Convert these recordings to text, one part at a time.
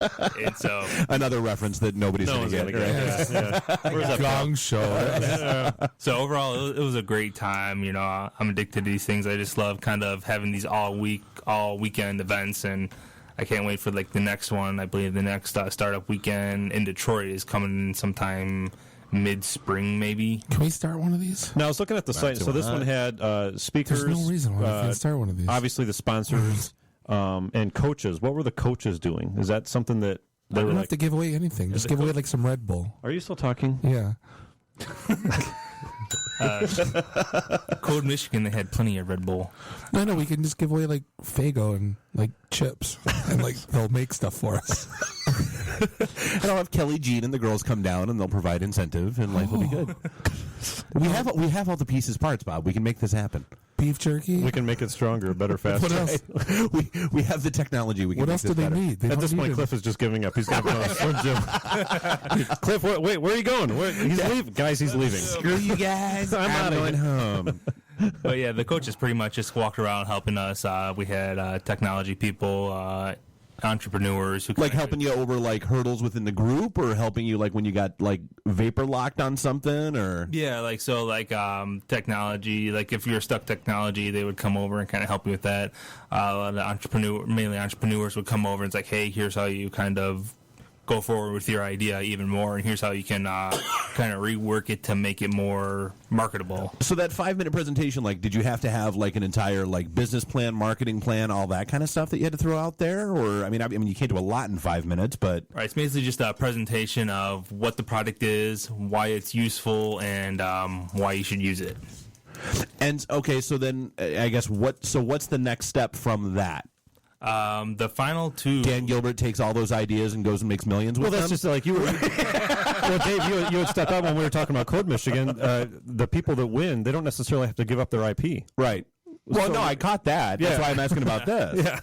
And so another reference that nobody's going to get. Where's that Gong show. So overall, it was a great time. You know, I'm addicted to these things. I just love kind of having these all weekend events, and I can't wait for like the next one. I believe the next startup weekend in Detroit is coming in sometime mid-spring, maybe. Can we start one of these? Now I was looking at the site. So this one had speakers. There's no reason why we can't start one of these. Obviously, the sponsors and coaches. What were the coaches doing? Is that something that they I were don't like? have to give away anything. Just give away like some Red Bull. Are you still talking? Yeah. Code Michigan, they had plenty of Red Bull. No, we can just give away like Faygo and like chips, and like they'll make stuff for us. And I'll have Kelly Jean and the girls come down, and they'll provide incentive, and life will be good. We have all the pieces parts, Bob. We can make this happen. Beef jerky. We can make it stronger, better, faster. What else? We have the technology. We can What make else this do they better. need? They At don't this need point, it. Cliff is just giving up. He's going to go to a swim gym. Cliff, wait, where are you going? He's leaving. Guys, he's leaving. Screw you guys. I'm going home. But yeah, the coaches pretty much just walked around helping us. We had technology people, entrepreneurs who Like helping you over like hurdles within the group, or helping you like when you got like vapor locked on something, or technology. Like if you're stuck technology, they would come over and kind of help you with that. A lot of mainly entrepreneurs would come over and it's like, hey, here's how you kind of go forward with your idea even more, and here's how you can kind of rework it to make it more marketable. So that 5-minute presentation, like, did you have to have like an entire like business plan, marketing plan, all that kind of stuff that you had to throw out there? Or I mean, you can't do a lot in 5 minutes, but Right, it's basically just a presentation of what the product is, why it's useful, and why you should use it. and okay, so then I guess what's the next step from that? The final two. Dan Gilbert takes all those ideas and goes and makes millions with Well, them. that's just like you were. Well, Dave, you had stepped up when we were talking about Code Michigan. The people that win, they don't necessarily have to give up their IP. Right. Well, So- no, I caught that. That's Yeah. why I'm asking about this. Yeah.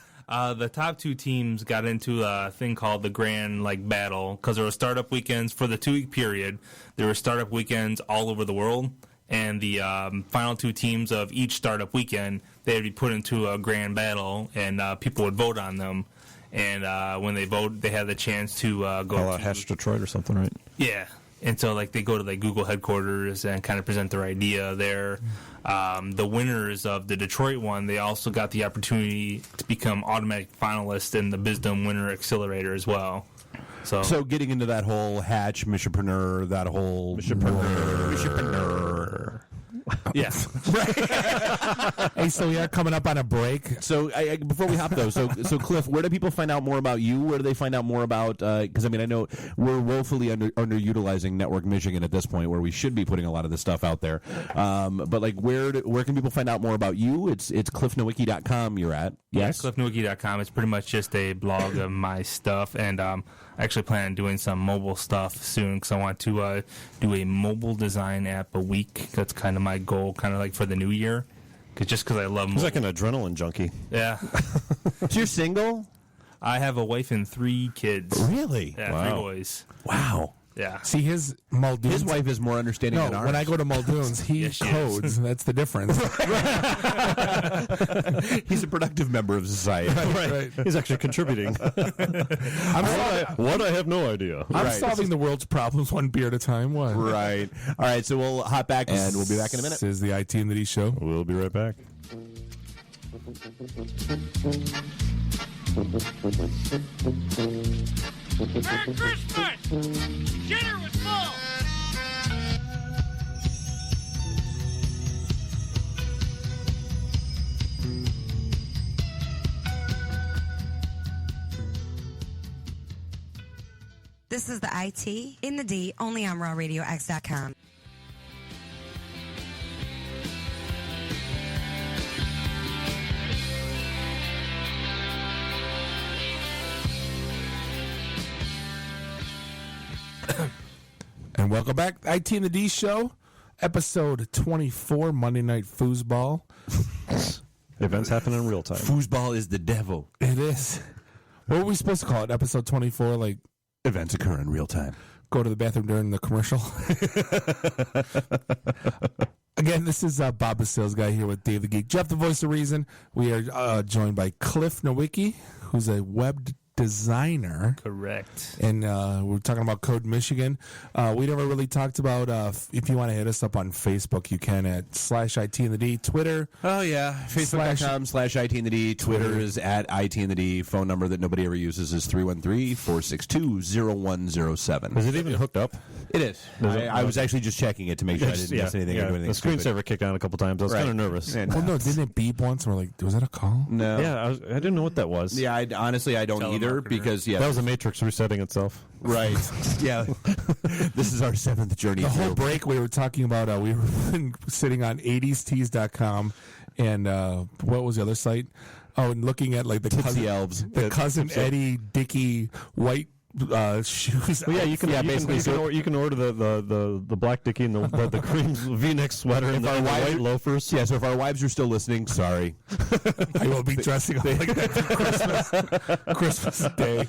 The top two teams got into a thing called the Grand Battle because there were startup weekends for the 2-week period. There were startup weekends all over the world, and the final two teams of each startup weekend, they would be put into a grand battle, and people would vote on them. And when they vote, they had the chance to go to Hash Detroit or something, right? Yeah. And so, like, they go to, like, Google headquarters and kind of present their idea there. The winners of the Detroit one, they also got the opportunity to become automatic finalists in the Bizdom Winner Accelerator as well. So getting into that whole Hatch, Mishapreneur, that whole Mishapreneur. Yeah. Hey, so we are coming up on a break. So before we hop though, so Cliff, where do people find out more about you? Where do they find out more about? Because I know we're woefully underutilizing Network Michigan at this point, where we should be putting a lot of this stuff out there. But like, where can people find out more about you? It's cliffnowicki.com. You're at yes, cliffnowicki.com. It's pretty much just a blog of my stuff, and I actually plan on doing some mobile stuff soon because I want to do a mobile design app a week. That's kind of my goal, kind of like for the new year. Because I love He's mobile. like an adrenaline junkie. Yeah. So you're single? I have a wife and 3 kids. Really? Yeah, Wow. 3 boys. Wow. Yeah. See, his Muldoons. His wife is more understanding than No, ours. when I go to Muldoons, he Yes, she codes. That's the difference. He's a productive member of society. Right. He's actually contributing. What? I have no idea. I'm Right. solving the world's problems one beer at a time. What? Right. All right. So we'll hop back and we'll be back in a minute. This is the IT and the D show. We'll be right back. Merry Christmas! Dinner was full! This is the IT in the D, only on rawradiox.com. And welcome back, IT and the D show, episode 24, Monday Night Foosball. Events happen in real time. Foosball is the devil. It is. What were we supposed to call it? Episode 24, like Events occur in real time. go to the bathroom during the commercial. Again, this is Bob the Sales Guy here with Dave the Geek, Jeff the Voice of Reason. We are joined by Cliff Nowicki, who's a web designer. Correct. And we're talking about Code Michigan. We never really talked about if you want to hit us up on Facebook, you can at /IT in the D. Twitter. Oh, yeah. Facebook.com/IT-in-the-D. Twitter is at IT-in-the-D. Phone number that nobody ever uses is 313-462-0107. Is it even hooked up? It is. I was actually just checking it to make sure I didn't miss anything. Or do anything the screensaver kicked on a couple times. I was kind of nervous. And, Well, no, didn't it beep once? And we're like, was that a call? no. Yeah, I didn't know what that was. Yeah, honestly, I don't either Telemarketer. because, That was a Matrix resetting itself. right. Yeah. This is our 7th journey The through. whole break we were talking about, we were sitting on 80stees.com and what was the other site? Oh, and looking at like the Tipsy Elves. the cousin Eddie Dickey white shoes. Well, yeah, you can order the black Dickie and the cream V-neck sweater and the white loafers. Yeah, so if our wives are still listening, sorry. I will be dressing up like that for Christmas Day.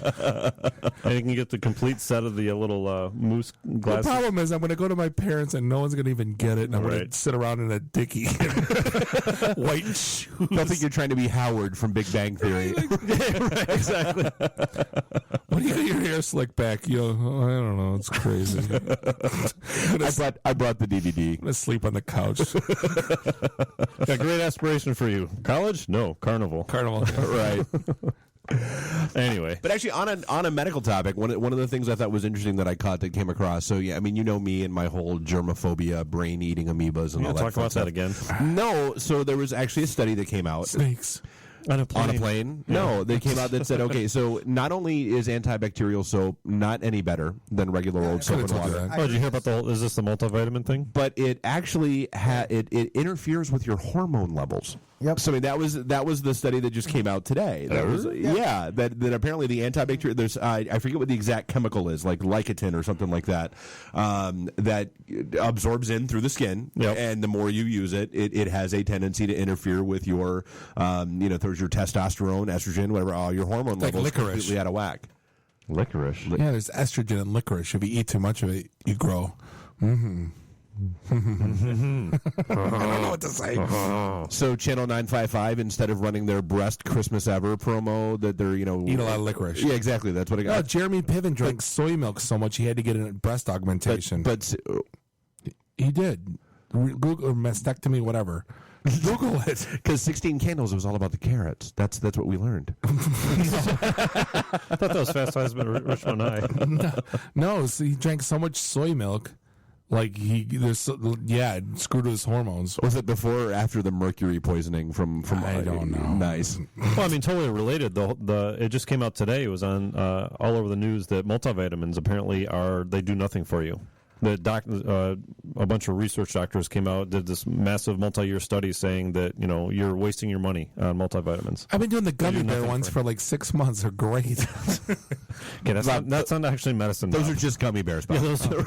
And you can get the complete set of the little moose The glasses. problem is I'm going to go to my parents and no one's going to even get it. And I'm going to sit around in a Dickie white shoes. They'll think you're trying to be Howard from Big Bang Theory. Right, exactly. What do you got your hair slicked back? I don't know. It's crazy. I brought the DVD. I'm going to sleep on the couch. Got great aspiration for you. College? No, carnival. Carnival. Right. Anyway. But actually, on a medical topic, one of the things I thought was interesting that I came across. So yeah, I mean, you know me and my whole germophobia, brain eating amoebas, and all that. Talk about stuff. that again. No, so there was actually a study that came out. Snakes. On a On a plane? Yeah. No, they came out that said, okay, so not only is antibacterial soap not any better than regular old soap and told you water, that. Oh, did you hear about is this the multivitamin thing? but it actually it interferes with your hormone levels. Yep. So I mean that was the study that just came out today. That was that apparently the antibacterial there's I forget what the exact chemical is, like Licotin or something like that, that absorbs in through the skin, and the more you use it, it has a tendency to interfere with your there's your testosterone, estrogen, whatever, your hormone Like levels licorice. completely out of whack. Licorice. Yeah, there's estrogen in licorice. If you eat too much of it, you grow. I don't know what to say. So Channel 955, instead of running their breast Christmas ever promo, that they're Eat a lot of licorice. Yeah, exactly. That's what I No, got. Jeremy Piven drank soy milk so much he had to get a breast augmentation. But he did. Google or mastectomy, whatever. Google it. because 16 Candles, it was all about the carrots. That's what we learned. I thought that was Fast Times at Richmond High. No, so he drank so much soy milk, like it screwed with his hormones. Was it before or after the mercury poisoning from I don't know. Nice. Well, I mean, totally related. It just came out today. It was on all over the news that multivitamins apparently they do nothing for you. A bunch of research doctors came out, did this massive multi-year study saying that you're wasting your money on multivitamins. I've been doing the gummy do bear nothing ones for for like 6 months. They're great. Okay, that's not actually medicine. Those Bob. are just gummy bears. Bob. Yeah, those are,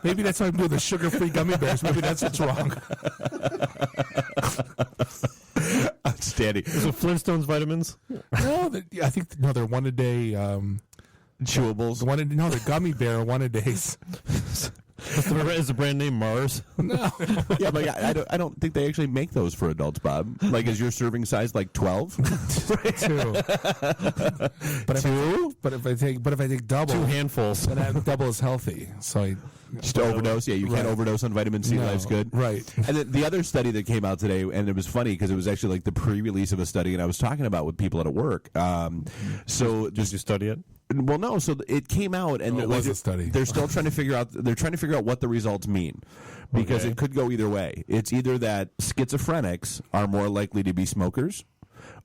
Maybe that's why I'm doing the sugar-free gummy bears. Maybe that's what's wrong. Outstanding. is it Flintstones vitamins? No, I think they're one a day. Chewables. They're gummy bear one a days. Is the brand name Mars? No. Yeah, but I don't think they actually make those for adults, Bob. Like, is your serving size like 12? Two. But if I take double, 2 handfuls. then double is healthy. So I Just overdose? Yeah, you can't overdose on vitamin C. No, Life's good. right. And then the other study that came out today, and it was funny because it was actually like the pre-release of a study, and I was talking about with people at work. So Did you study it? Well, no. So it came out, and it was a study. They're still trying to figure out. They're trying to figure out what the results mean, because it could go either way. It's either that schizophrenics are more likely to be smokers,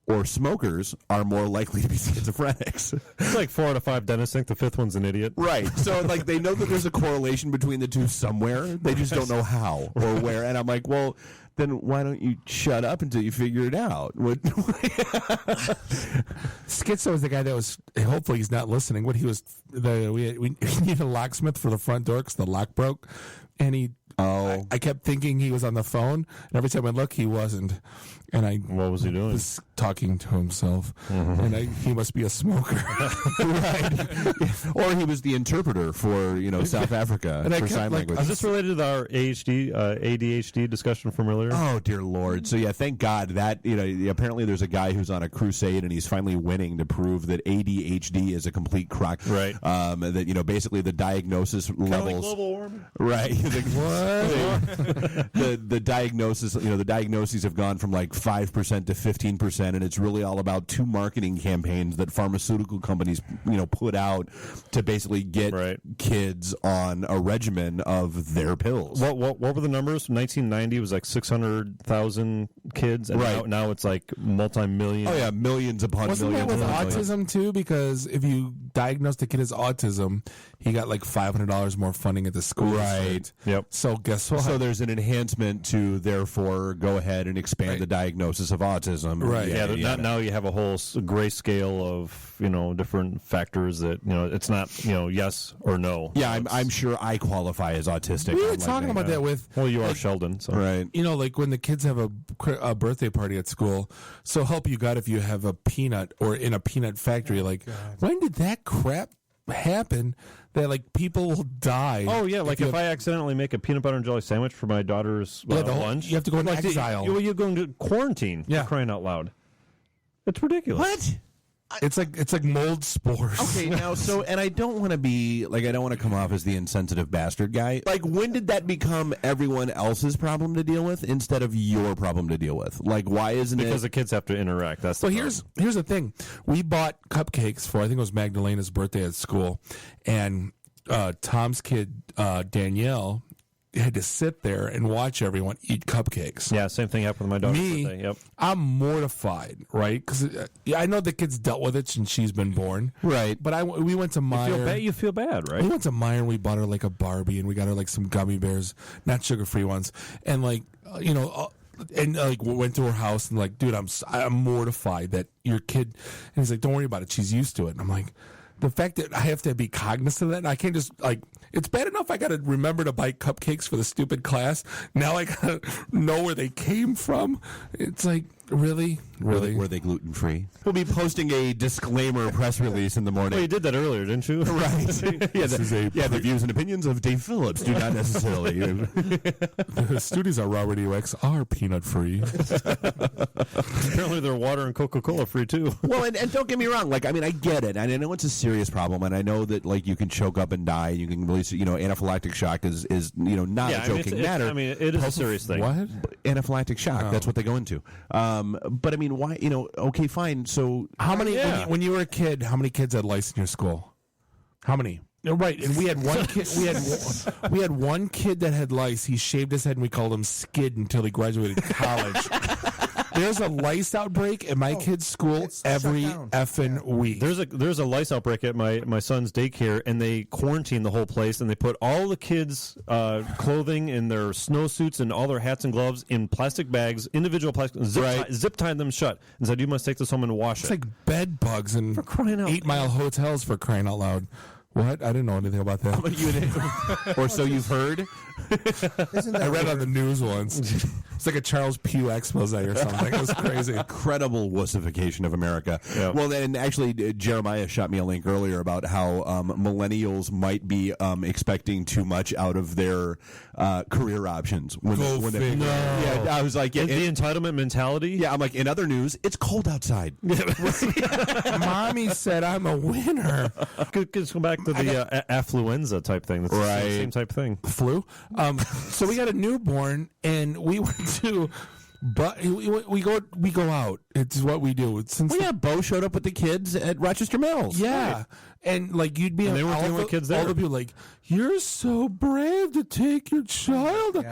or smokers are more likely to be schizophrenics. It's like 4 out of 5 dentists think the 5th one's an idiot. Right. So like they know that there's a correlation between the two somewhere. They just don't know how or where. And I'm like, well, then why don't you shut up until you figure it out? Schizo is the guy that was. Hopefully, he's not listening. What he was, we needed a locksmith for the front door because the lock broke, and he. I kept thinking he was on the phone, and every time I look, he wasn't. And What was he doing? was talking to himself, and he must be a smoker. Right. Or he was the interpreter for South Africa And I for kept, sign like, language. Is this related to our ADHD discussion from earlier? Oh dear Lord! So yeah, thank God that apparently there's a guy who's on a crusade and he's finally winning to prove that ADHD is a complete crock. Right. That basically the diagnosis levels. global warming. Right. The diagnosis. The diagnoses have gone from like 5% to 15%, and it's really all about two marketing campaigns that pharmaceutical companies put out to basically get kids on a regimen of their pills. What were the numbers? 1990 was like 600,000 kids, and now it's like multi-million. Oh yeah, millions upon Wasn't millions. that with upon millions. autism too? Because if you diagnosed a kid as autism, he got like $500 more funding at the school. Right. Yep. So guess what? So there's an enhancement to therefore go ahead and expand the diagnosis of autism. Right. Yeah, now you have a whole gray scale of different factors that it's not yes or no. Yeah, I'm sure I qualify as autistic. we were talking about that with. Well, you are Sheldon, so right. Like when the kids have a birthday party at school, so help you God if you have a peanut or in a peanut factory. When did that crap happen that people will die? Oh yeah, like if I accidentally make a peanut butter and jelly sandwich for my daughter's lunch, you have to go into exile. You're going to quarantine. Yeah. For crying out loud. It's ridiculous. What? It's like mold spores. Okay, now and I don't want to be I don't want to come off as the insensitive bastard guy. When did that become everyone else's problem to deal with instead of your problem to deal with? Why isn't it? Because the kids have to interact. That's Well, here's the thing. We bought cupcakes for I think it was Magdalena's birthday at school, and Tom's kid Danielle had to sit there and watch everyone eat cupcakes. Yeah, same thing happened with my daughter's birthday. Yep. I'm mortified, right? Because I know the kid's dealt with it since she's been born, right? But we went to Meijer. You feel bad, right? We went to Meijer and we bought her a Barbie, and we got her some gummy bears, not sugar-free ones, and we went to her house and dude, I'm mortified that your kid. And he's like, don't worry about it, she's used to it. And I'm like, the fact that I have to be cognizant of that, and I can't just it's bad enough I got to remember to buy cupcakes for the stupid class. Now I got to know where they came from. It's really? Were they gluten free? We'll be posting a disclaimer press release in the morning. Well, you did that earlier, didn't you? Right. The views and opinions of Dave Phillips do not necessarily. The studios at Raw Radio X are peanut free. Apparently, they're water and Coca-Cola free too. Well, and don't get me wrong. I get it, and I know it's a serious problem, and I know that you can choke up and die, and you can release anaphylactic shock is not a joking matter. It is a serious thing. What? Anaphylactic shock. That's what they go into. But why? Okay, fine. So How many? When you were a kid, how many kids had lice in your school? How many? Right, and we had one kid. We had one kid that had lice. He shaved his head, and we called him Skid until he graduated college. There's a lice outbreak at my kid's school every effing week. There's a lice outbreak at my son's daycare, and they quarantine the whole place, and they put all the kids' clothing and their snowsuits and all their hats and gloves in plastic bags, individual plastic, zip tied them shut, and said, "You must take this home and wash It's it." like bed bugs and For crying out 8 Mile hotels for crying out loud. What? I didn't know anything about that. or so you've heard. I read on the news once. It's like a Charles Pugh expose or something. It was crazy. Incredible wussification of America. Yep. Well, and actually, Jeremiah shot me a link earlier about how millennials might be expecting too much out of their career options. Yeah, I was like, the entitlement mentality. Yeah, I'm like, in other news, it's cold outside. Mommy said I'm a winner. Let's go back to the Affluenza type thing. That's the same type thing. Flu. So we got a newborn, and we went to, but we go out. It's what we do. Bo showed up with the kids at Rochester Mills. Yeah. Right. And you'd be, and they were dealing with kids there. All the people you're so brave to take your child.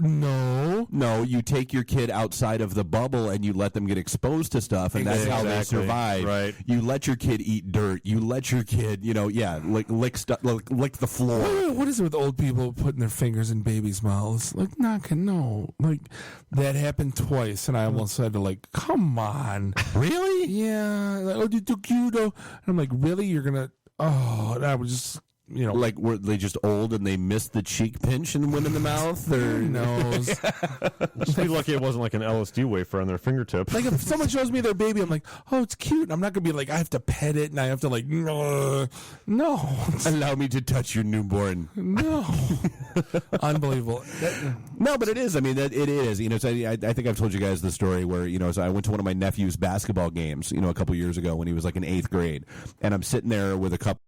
No, you take your kid outside of the bubble and you let them get exposed to stuff, and that's how they survive. Right. You let your kid eat dirt. You let your kid, lick the floor. What is it with old people putting their fingers in babies' mouths? That happened twice, and I almost had to come on. Really? Yeah. You too cute. And I'm like, really? You're gonna? Oh, and I was just. Like, were they just old and they missed the cheek pinch and went in the mouth? Or who knows? Just be lucky it wasn't like an LSD wafer on their fingertip. Like if someone shows me their baby, I'm like, oh, it's cute. I'm not gonna be like, I have to pet it and I have to like, no. Allow me to touch your newborn. No. Unbelievable. No, but it is. I mean, it is. So I think I've told you guys the story where, so I went to one of my nephew's basketball games, a couple years ago when he was like in 8th grade. And I'm sitting there with a couple